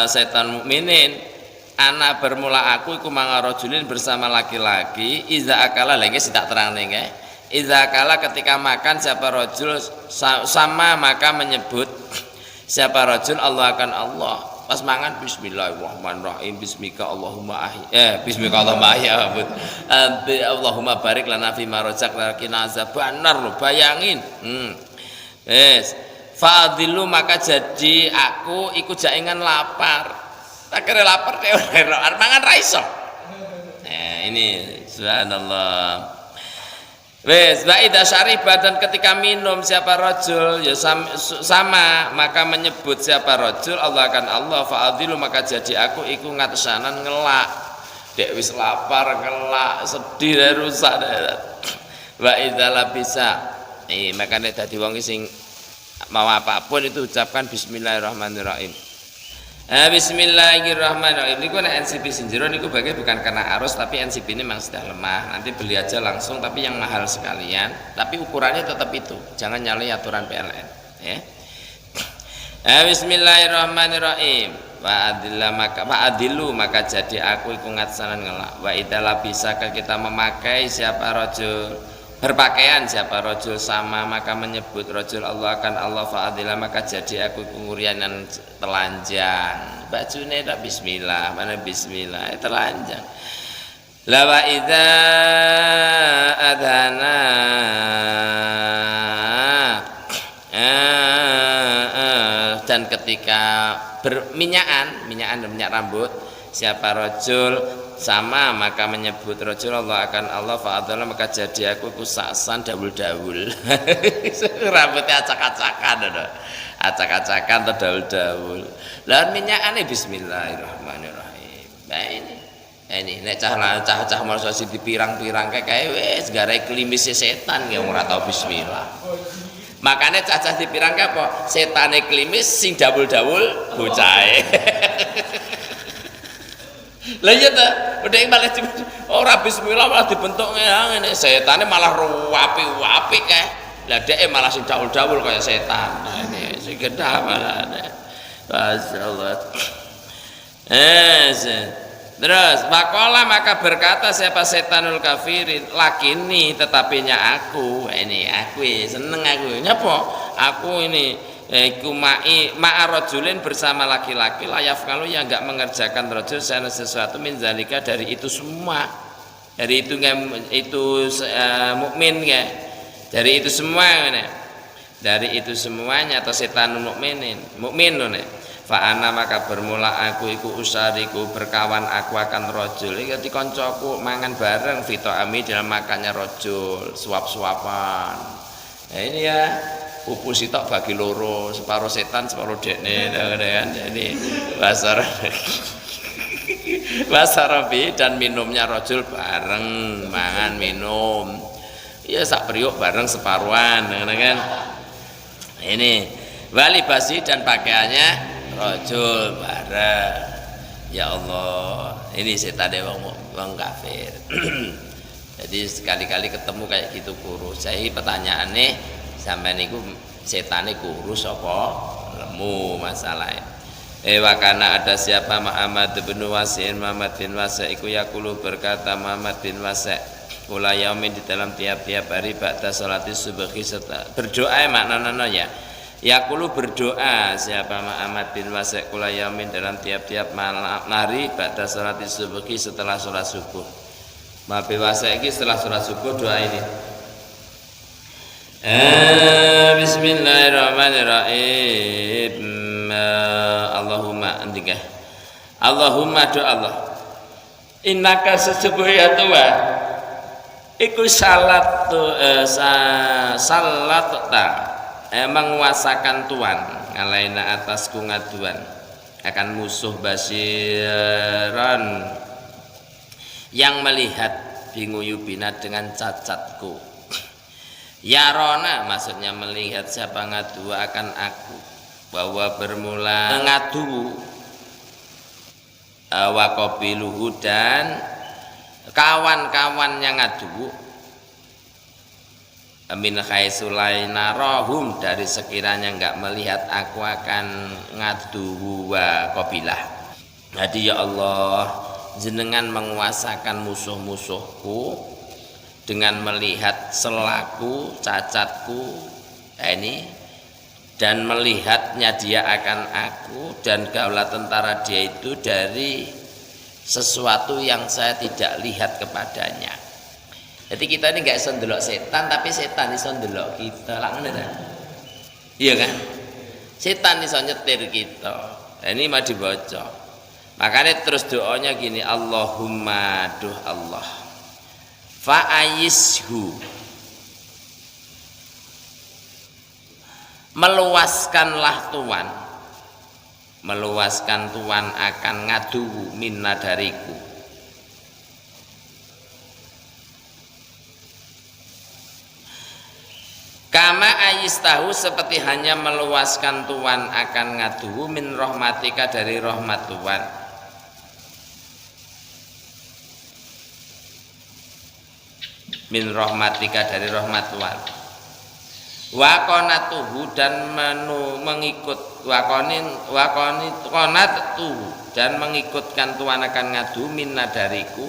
setan mukminin. Anak bermula aku iku mangarojulin bersama laki-laki iza akala lagi tidak terang nih iza akala ketika makan siapa rojul sama maka menyebut siapa rojul Allah akan Allah pas mangan bismillahirrahmanirrahim bismika Allahumma bismika Allahumma Allahumma barik lana fima razaqtana benar lo bayangin fa'adilu maka jadi aku ikut jaingan lapar. Tak kira lapar kayak mangan raiso. Nah ini subhanallah. Wes baida syaribah dan ketika minum siapa rajul ya sama maka menyebut siapa rajul Allah akan Allah fa'adilu maka jadi aku iku ngatesanan ngelak. Dek wis lapar ngelak sedih rusak. Wa idza bisa. Makanya dadi wong sing mau apapun itu ucapkan bismillahirrahmanirrahim. Bismillahirrahmanirrahim. Ini kan NCP Sinjero ini bagai bukan karena arus tapi NCP ini memang sudah lemah. Nanti beli aja langsung tapi yang mahal sekalian. Tapi ukurannya tetap itu. Jangan nyalahi aturan PLN. Ya. Bismillahirrahmanirrahim. Wa'adilu maka jadi aku iku ngatsanan ngelak. Wa idala bisa kita memakai siapa rajul berpakaian siapa rajul sama maka menyebut rajul Allah akan Allah fa'adila maka jadi aku ngurianan telanjang bajune tak bismillah mana bismillah telanjang la wa idza adhana dan ketika berminyakan dan minyak rambut siapa rajul sama maka menyebut rajul Allah akan Allah fa'adala maka jadi aku saksan dawul-dawul rambutnya acak-acakan acak-acakan atau dawul-dawul lawan minyakane bismillahirrahmanirrahim. Nah ini nek cah masa sing dipirang-pirang kayak wis garai klimis setan ya ora tau bismillah. Makanya cacah dipirang apa? Setane klimis sing dawul-dawul bocahe. Lah iya ta, udah malah ora bismillah malah dibentuk ngene setane malah wapi-wapi kae. Lah dhek malah sing daul-daul kaya setan. Nah ini sing gendah malah. Masyaallah. Terus makola maka berkata siapa setanul kafirin lakini tetapinya aku ini aku seneng aku nyapa aku ini iku ma'arajulin bersama laki-laki layaf kalau yang enggak mengerjakan rajul sana sesuatu min zalika dari itu semua dari itu mukmin ya dari itu semua ya. Dari itu semuanya atau setan mukmin ne fa ana maka bermula aku iku usariku berkawan aku akan rajul iki dikoncoku mangan bareng fito ami dalam makannya rajul suap-suapan. Nah ini ya pupus sitok bagi loro, separuh setan, separuh dekne kan. Jadi wasarabi dan minumnya rajul bareng, mangan minum. Ya sak priuk bareng separuhan kan. Ini wali basi dan pakaiannya rajul bareng. Ya Allah, ini setan wong kafir. Jadi sekali-kali ketemu kayak gitu kurus. Jadi pertanyaannya sampai niku setane kurus apa lemu masalahnya. Wakana ada siapa Muhammad bin Wasi'in, Muhammad bin Wasi' iku yaqulu berkata Muhammad bin Wasi' kula yaumin di dalam tiap-tiap hari ba'da salati subhi setelah berdoa maknanya ya. Yaqulu berdoa siapa Muhammad bin Wasi' kula yaumin dalam tiap-tiap malam hari ba'da salati subhi setelah salat subuh. Muhammad bin Wasi' iki setelah salat subuh doa ini. Bismillahirrahmanirrahim. Allahumma andika Allahumma do Allah innaka sesungguhnya Tuhan iku salat menguasakan Tuhan alaina atasku ngaduan akan musuh basiran yang melihat binguyubina dengan cacatku. Yarona maksudnya melihat siapa ngadu akan aku bahwa bermula ngadu wakobiluhu dan kawan-kawannya ngadu min khaisulaina rohum dari sekiranya enggak melihat aku akan ngadu wa qabilah. Jadi ya Allah jenengan menguasakan musuh-musuhku dengan melihat selaku cacatku ini dan melihatnya dia akan aku dan kaulah tentara dia itu dari sesuatu yang saya tidak lihat kepadanya. Jadi kita ini nggak iso ndelok setan tapi setan iso ndelok kita lah ngene ta. Iya kan? Setan iso nyetir kita. Nah, ini mah dibaca. Makanya terus doanya gini, Allahumma duh Allah. Fa'ayishu meluaskanlah Tuhan, meluaskan Tuhan akan ngadu minna dariku. Kama ayistahu seperti hanya meluaskan Tuhan akan ngadu min rahmatika dari rahmat Tuhan. Min rahmatika dari rahmat Tuhan. Wakonatuhu dan mengikut wakonatuhu dan mengikutkan Tuhan akan ngadu minna dariku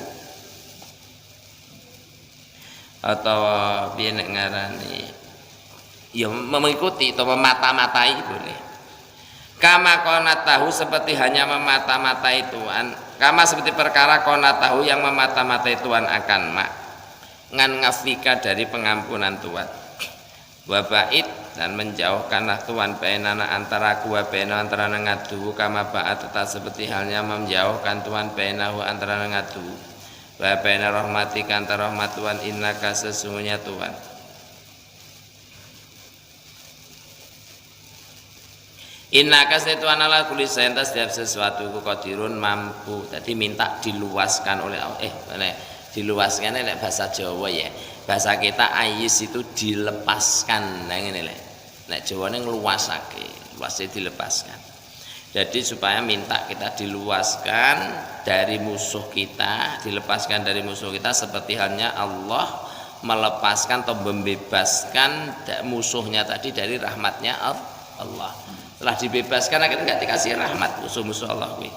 atau piye nek ngarani ya mengikuti atau memata-matai boleh. Kama konatahu seperti hanya memata-matai Tuhan, kama seperti perkara konatahu yang memata-matai Tuhan akan mak ngan ngafika dari pengampunan Tuhan. Wabait dan menjauhkanlah Tuhan bainana antara aku wa baina antara ngadu kama ba'at tetap seperti halnya menjauhkan Tuhan bainahu antara ngadu wa baina rahmatika antara rahmat Tuhan innaka sesungguhnya Tuhan innaka setuan ala kulli shay'in setiap sesuatu ku qadirun mampu. Jadi minta diluaskan oleh Allah diluaskan nek bahasa Jawa ya. Bahasa kita ayis itu dilepaskan. Nah ngene lek. Nek Jawane ngluasake, luasnya dilepaskan. Jadi supaya minta kita diluaskan dari musuh kita, dilepaskan dari musuh kita seperti halnya Allah melepaskan atau membebaskan musuhnya tadi dari rahmatnya Allah. Setelah dibebaskan akhirnya enggak dikasih rahmat musuh-musuh Allah kuwi.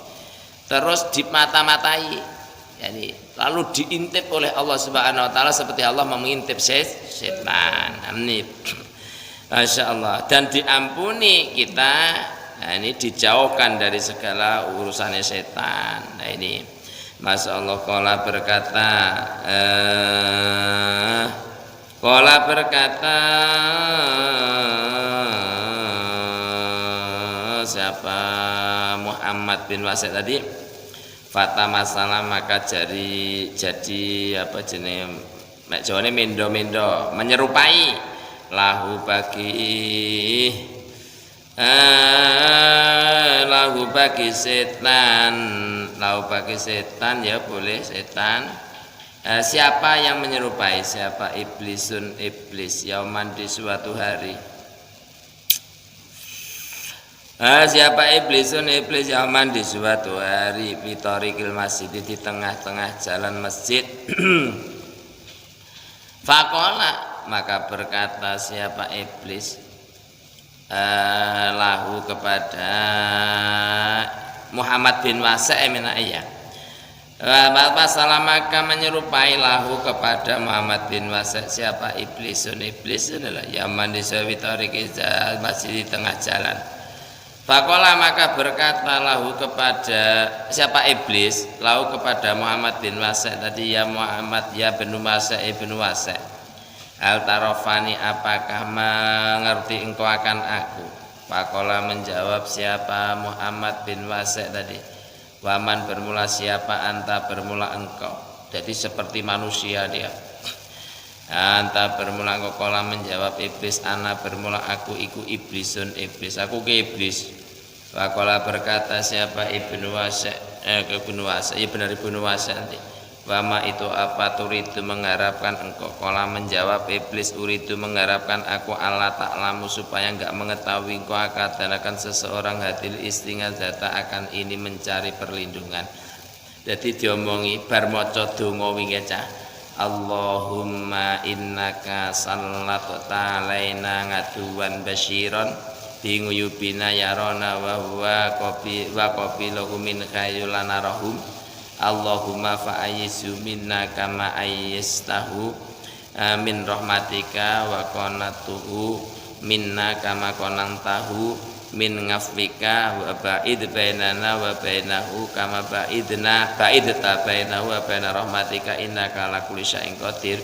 Terus dimata-matai. Yani, lalu diintip oleh Allah Subhanahu wa taala seperti Allah mengintip setan. Amin. Masya Allah. Dan diampuni kita. Nah, ini dijauhkan dari segala urusannya setan. Nah ini Masya Allah Qala berkata siapa Muhammad bin Wasi' tadi Fata masalah maka jadi apa jenis nek Jawane mendo-mendo menyerupai lahu bagi setan ya boleh setan siapa yang menyerupai siapa iblis yauman di suatu hari siapa iblis yaman di suatu hari fitorikil masjid di tengah-tengah jalan masjid Faqala maka berkata siapa iblis lahu kepada Muhammad bin Wasa' min ayya. Bapak salamaka menyerupai lahu kepada Muhammad bin Wasa' siapa iblis adalah Yaman di sawitori masih di tengah jalan. Faqala maka berkata lahu kepada siapa iblis lahu kepada Muhammad bin Wasa' tadi ya Muhammad ya bin Wasa' ibnu Wasa' al tarafani apakah mengerti engkau akan aku. Faqala menjawab siapa Muhammad bin Wasa' tadi waman bermula siapa anta bermula engkau. Jadi seperti manusia dia. Anta bermula engkau. Qala menjawab iblis ana bermula aku iku iblisun iblis aku ke iblis. Faqala berkata siapa ibnu Wasa' ibnu Wasa' ya benar ibnu Wasa' nanti. Wama itu apa turidu mengharapkan engkau. Qala menjawab iblis uridu mengharapkan aku Allah ta'lamu supaya enggak mengetahui engkau akan seseorang hadil istingadzata akan ini mencari perlindungan. Jadi diomongi bar maca donga wingi cah Allahumma innaka sallatta alaina ngaduwan basyiron binguyubina yarona wa huwa qabilahu min khayulana rahum Allahumma fa'ayyizu minna kama ayyistahu min rahmatika wa qanatuhu minna kama qanantahu min ngafwika wa ba'id bainana wa bainahu kama ba'idta bainahu wa baina rahmatika innaka ala kulli syai'in qadir.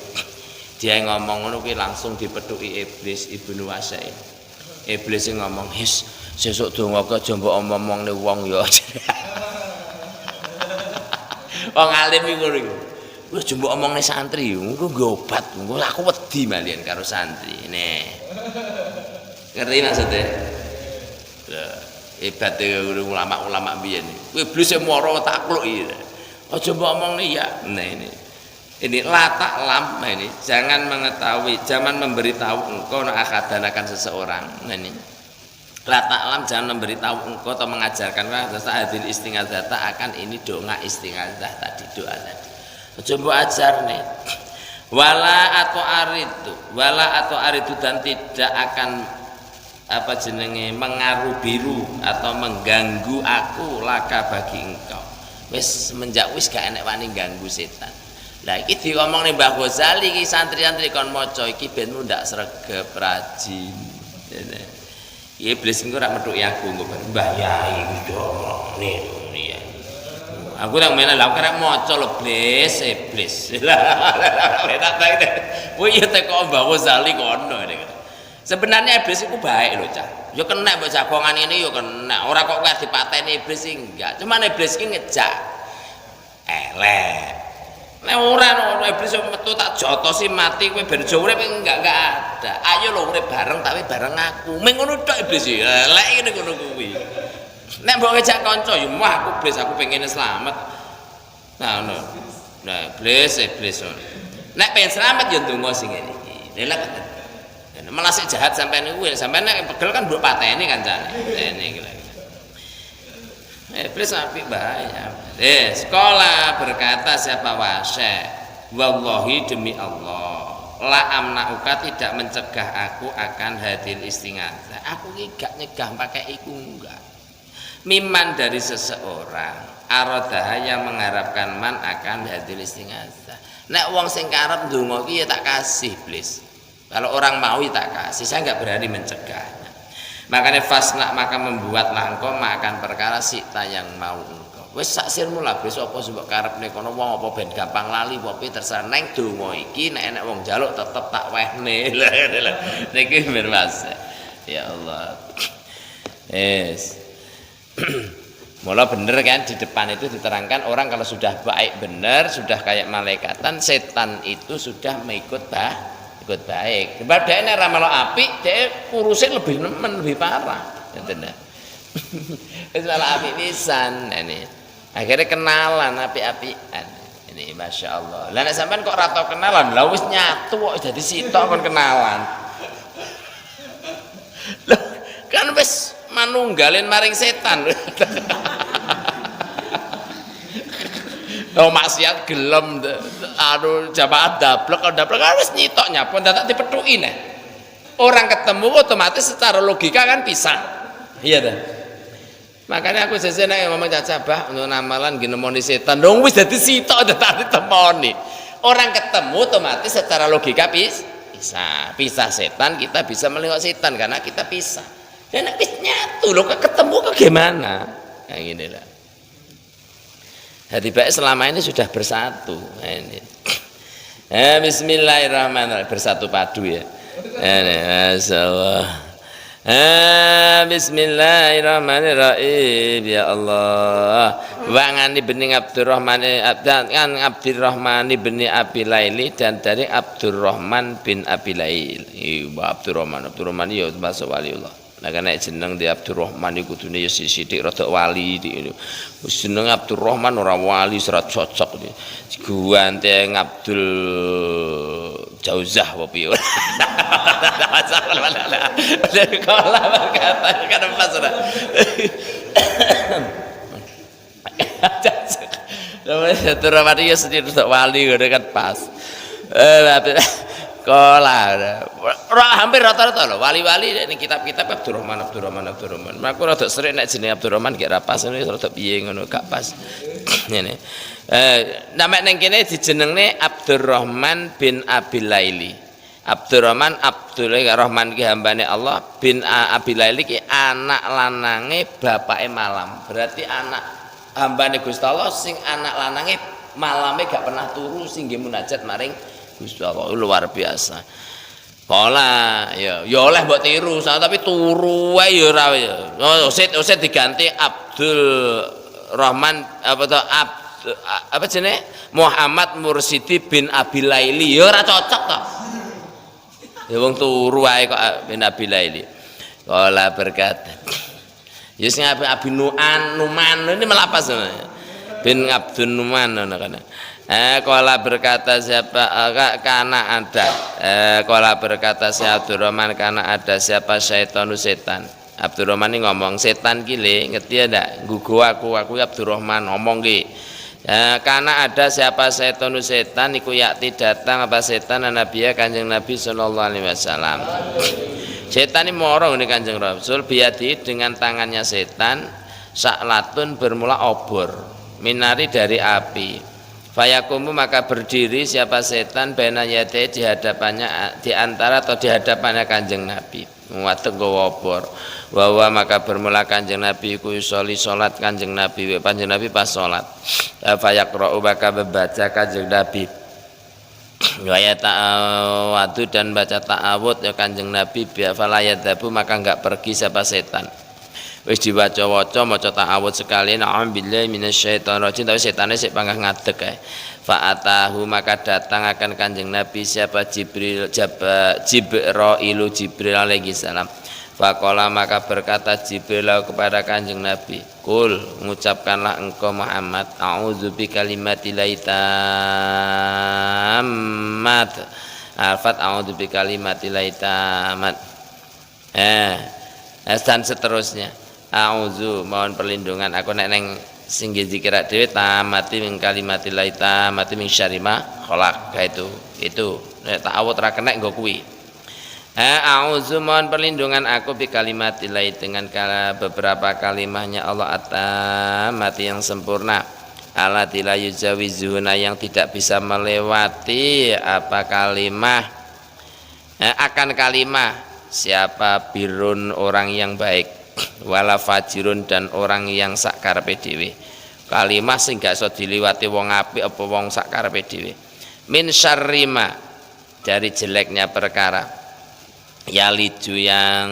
Dia ngomong ngono kuwi langsung dipethuki iblis ibnu Wasa'. Iblis ngomong his sesuk donga kok aja mbok omong-omongne wong ya. Wong alim iki ngono iku. Wis jembok omongne santri, engko nggo obat, engko aku wedi malian karo santri. Nih. Ngerti maksudnya? Lah, hebat ulama-ulama biyen. Kuwi iblis e moro takluk iki. Aja mbok omongne ya. Nah ini. Ini latak lam ini. Jangan mengetahui, jangan memberitahu engkau akadanakan seseorang. Nah ini. La ta'lam jangan memberitahu engkau atau mengajarkan hadil istingadzata akan ini doa istingadzah tadi doa tadi. Coba ajar nih. Wala atau aridu dan tidak akan apa jenenge mengaruh biru atau mengganggu aku laka bagi engkau. Wis semenjak wis gak enek wani ganggu setan. Lah iki diomong nih Mbah Ghazali iki santri-santri kon maca iki ben ndak sregep rajin. Iblis engko rak methuki aku engko Mbah Yai iki ngene ya. Aku nang mena lha karek maca lho iblis. Lah tak tak. Kuwi ya teko Mbah Ghazali kono ngene. Sebenarnya iblis itu baik lho Cah. Ya kena mbok jagongan ini ya kena. Ora kok kowe dipateni iblis iki enggak. Cuman iblis iki ngejak elek. Nek ora iblis metu tak jotosi mati kowe ben jo urip enggak ada. Ayo lho urip bareng tapi bareng aku. Ming ngono tok iblis iki. Lek ngene ngono kuwi. Nek mbok ngejak kanca ya wah aku iblis aku pengen selamat. Nah ngono. Nah iblis ngono. Nek pengen selamat ya ndonga sing ngene iki. Lha malah sik jahat sampean niku sampean nek pegel kan mbok pateni kancane. Ini iki lho. Iblis apik bahaya. Sekolah berkata siapa Wasa' wallahi demi Allah la amna'uka tidak mencegah aku akan hadil istingadzah. Aku iki gak nyegah pakai iku enggak. Miman dari seseorang aradah yang mengharapkan man akan hadil istingadzah. Nek wong sing karep ndonga iki ya tak kasih iblis. Kalau orang mau ya tak kasih, saya enggak berani mencegahnya. Makanya fasna maka membuatlah engkau makan perkara sita yang mau engkau. Wis sak sirmu lah besok apa sebab karepne kono wong apa ben gampang lali apa terserah neng donga iki nek enek wong njaluk tetep tak wehne. Niki ben Mas. Ya Allah. Yes. Mula bener kan di depan itu diterangkan orang kalau sudah baik bener, sudah kayak malaikatan, setan itu sudah mengikut ikut baik. Sebab dia ini ramal api, dia urusin lebih nemen, lebih parah. Malah api pisan ini. Akhirnya kenalan api-apian. Ini Masya Allah. Lah nek sampean kok ora tau kenalan, lha wis nyatu kok dadi sitok kon kenalan. Loh, kan wis manunggalin maring setan. Oh maksiat gelem anu jamaah dablek wis nyitok nyapon dadak dipethuki nah. Orang ketemu otomatis secara logika kan pisah. Iya dah. Makanya aku sesuk nek ngomong cacabah untuk amalan ginemoni setan. Dong wis dadi sitok dadak ditemoni. Orang ketemu otomatis secara logika pisah setan, kita bisa melihat setan karena kita pisah. Dan habis nyatu loh ketemu ke gimana? Yang gini lah. Hati baik selama ini sudah bersatu. Nah, ini. Bismillahirrahmanirrahim, bersatu padu ya. Masyaallah. Bismillahirrahmanirrahim. Ya Allah. Wangani bening Abdurrahman bin Abi Laili dan dari Abdurrahman bin Abi Lail. Abdurrahman ya masuk waliullah. Nah karena jeneng di Abdurrahman iku kudune ya sithik rada wali iki. Jeneng Abdurrahman ora wali serat cocok iki. Ganteng Abdul Jauzah apa piye. Kala berkata kan pas ora. Namanya Abdurrahman ya sithik rada wali ngono kan pas. Kala hampir rata-rata loh wali-wali ini kitab-kitab Abdurrahman. Aku rada sering nek jenenge Abdurrahman gak ra pas ngene rada piye ngono gak pas. Ngene. Nama ning kene dijenengne Abdurrahman bin Abi Laili. Abdurrahman Rahman ki hambane Allah bin Abi Laili ki anak lanange bapake malam. Berarti anak hambane Gusti Allah sing anak lanange malame gak pernah turu sing nggih munajat maring Gusti Allah. Luar biasa. Kala ya oleh mbok tiru tapi turu wae ya ora ya. Usah diganti Abdul Rahman apa jenenge Muhammad Mursidi bin Abi Laili ya ora cocok to. Ya wong turu wae kok bin Abi Laili. Kala berkata. Ya sing Numan ini melapas bin Abdul Numan ngono kan. Kala berkata siapa karena ada kala berkata si Abdurrahman karena ada siapa setan. Abdurrahman ini ngomong setan kile ngerti ndak gugu aku Abdurrahman ngomong ki karena ada siapa setan iku yakti datang apa setan Nabi Kanjeng Nabi sallallahu alaihi wasallam. Setan ini moro ngene Kanjeng Rasul biadi dengan tangannya setan saklatun bermula obor minari dari api. Fayakumu maka berdiri siapa setan bena yate di hadapannya di antara atau di hadapannya Kanjeng Nabi. Muwatek nggawa obor. Wa maka bermula Kanjeng Nabi ku sholli salat Kanjeng Nabi Kanjeng Nabi pas salat. Fayaqra'u maka membaca Kanjeng Nabi. Wa ta'awadu dan baca ta'awud ya Kanjeng Nabi biya fala yadhabu maka enggak pergi siapa setan. Wis diwaca-waca maca ta'awud sekalian a'udzubillahi minasyaitonir rajim tapi setane sik panggah ngadeg ae. Fa'atahu maka datang akan Kanjeng Nabi siapa Jibril Jibril alaihi salam. Faqala maka berkata Jibril kepada Kanjeng Nabi, "Qul mengucapkanlah engkau Muhammad a'udzu bikalimatillahi tammat." Alfat a'udzu bikalimatillahi tammat. Dan seterusnya. A'udzu mohon perlindungan aku nek neng sing zikir dhewe tamati min kalimatillahi tamati min syarri ma khalaq itu nek ta'awud ra kena nggo kuwi. A'udzu mohon perlindungan aku bi kalimatillahi dengan beberapa kalimahnya Allah at-tamati yang sempurna. Allati la yujawizuhuna yang tidak bisa melewati apa kalimah akan kalimah siapa birun orang yang baik wala fajirun dan orang yang sak karepe dhewe. Kalimah sing gak iso diliwati wong apik apa wong sak karepe dhewe. Min syarrima dari jeleknya perkara. Yaliju yang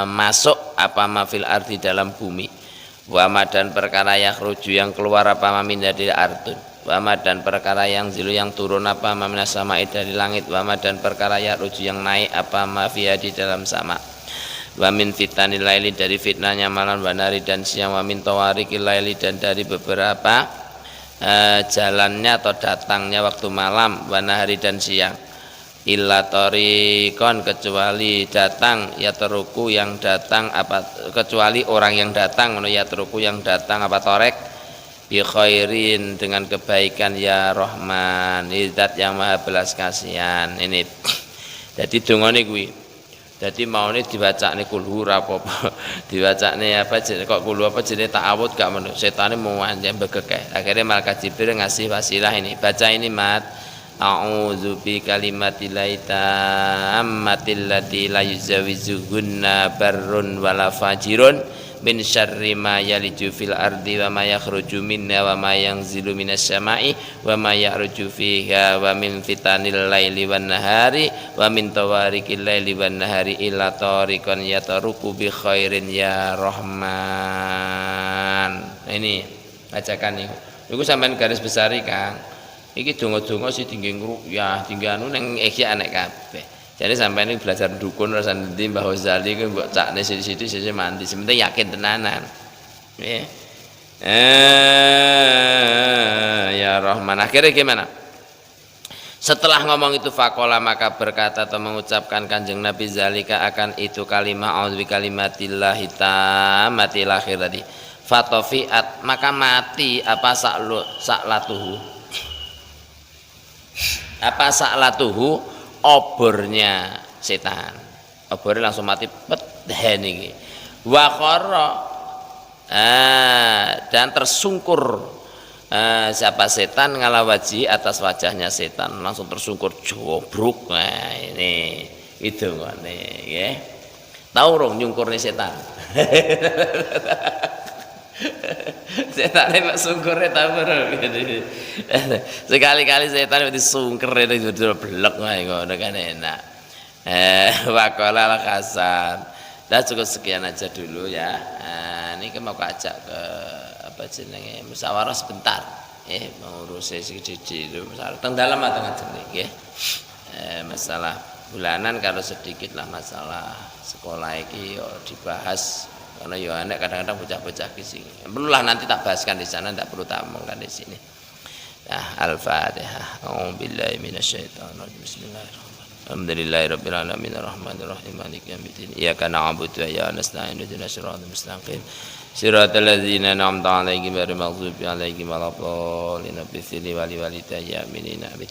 masuk apa mafil ardi dalam bumi. Wa dan perkara yakhruju yang keluar apa mamin dari ardun. Wa dan perkara yang zilu yang turun apa mamina sama'i dari langit. Wa dan perkara yakhruju yang naik apa mafia di dalam sama. Wa min fitnanil laili dari fitnahnya malam wanari dan siang. Wa min tawarikil laili dan dari beberapa jalannya atau datangnya waktu malam wanahari dan siang. Illa tariqon kecuali datang ya teruku yang datang apa kecuali orang yang datang ya teruku yang datang apa torek bi khairin dengan kebaikan ya Rahman, zat yang maha belas kasihan. Ini jadi dongane kuwi. Jadi maune dibacakne kulhu ora apa-apa. Dibacakne apa jenenge kok kulhu apa jenenge ta'awud gak menurut setane mau anjen begeke. Akhirnya malaikat Jibril ngasih wasilah ini. Baca ini mat. A'udzu bi kalimatillahi tammatil lati la yuzawizuhunna barrun wala fajirun min syarri ma yaliju fil ardi wa ma yakhruju minha wa ma yanzilu minas sama'i wa ma ya'ruju fiha wa min fitanil laili wan nahari wa min tawarikil laili wan nahari illa tariqan yataruku bi khairin ya Rahman. Nah, ini bacakan niku sampean garis besari Kang. Iki donga-donga sih tinggi ngruyah, tinggi anu ning ihya anek kabeh. Jadi sampai ini belajar dukun rasa nanti Mbah Ghazali kan buat cakne situ sisi mandi. Sebenarnya yakin tenanan. Ya Rahman. Akhirnya gimana? Setelah ngomong itu fakola maka berkata atau mengucapkan kanjeng Nabi zalika akan itu kalimah a'udzu bikalimatillahi tammati akhir tadi. Fatofiat maka mati apa saklatuhu obornya setan. Obornya langsung mati peden iki. Wa kharra dan tersungkur siapa setan ngalawaji atas wajahnya setan langsung tersungkur jobruk. Nah ini itu ngene nggih. Tahu rong nyungkurne setan. Setan nek sungkure ta ora. Sekali-kali setan wis sungker itu blek wae ngono kan enak. Waqala al-Hasan. Dah cukup sekian aja dulu ya. Ini mau ajak ke apa jenenge musyawarah sebentar. Mau urus sedikit itu masalah teng dalam atau ngajen nggih. Masalah bulanan kalau sedikit lah masalah sekolah iki yo dibahas. Karena ya anak kadang-kadang bocah-bocah di sini. Perlulah nanti tak bahaskan di sana, tidak perlu tak omongkan di sini. Nah, Al-Fatihah. A'udzubillahi minasyaitonir rajim. Bismillahirrahmanirrahim. Alhamdulillahirabbil alamin arrahmanir rahim maliki yaumiddin. Iyyaka na'budu wa iyyaka nasta'in ihdinas siratal mustaqim. Siratal ladzina an'amta 'alaihim ghairil maghdubi 'alaihim waladdallin. Bismillahirrahmanirrahim.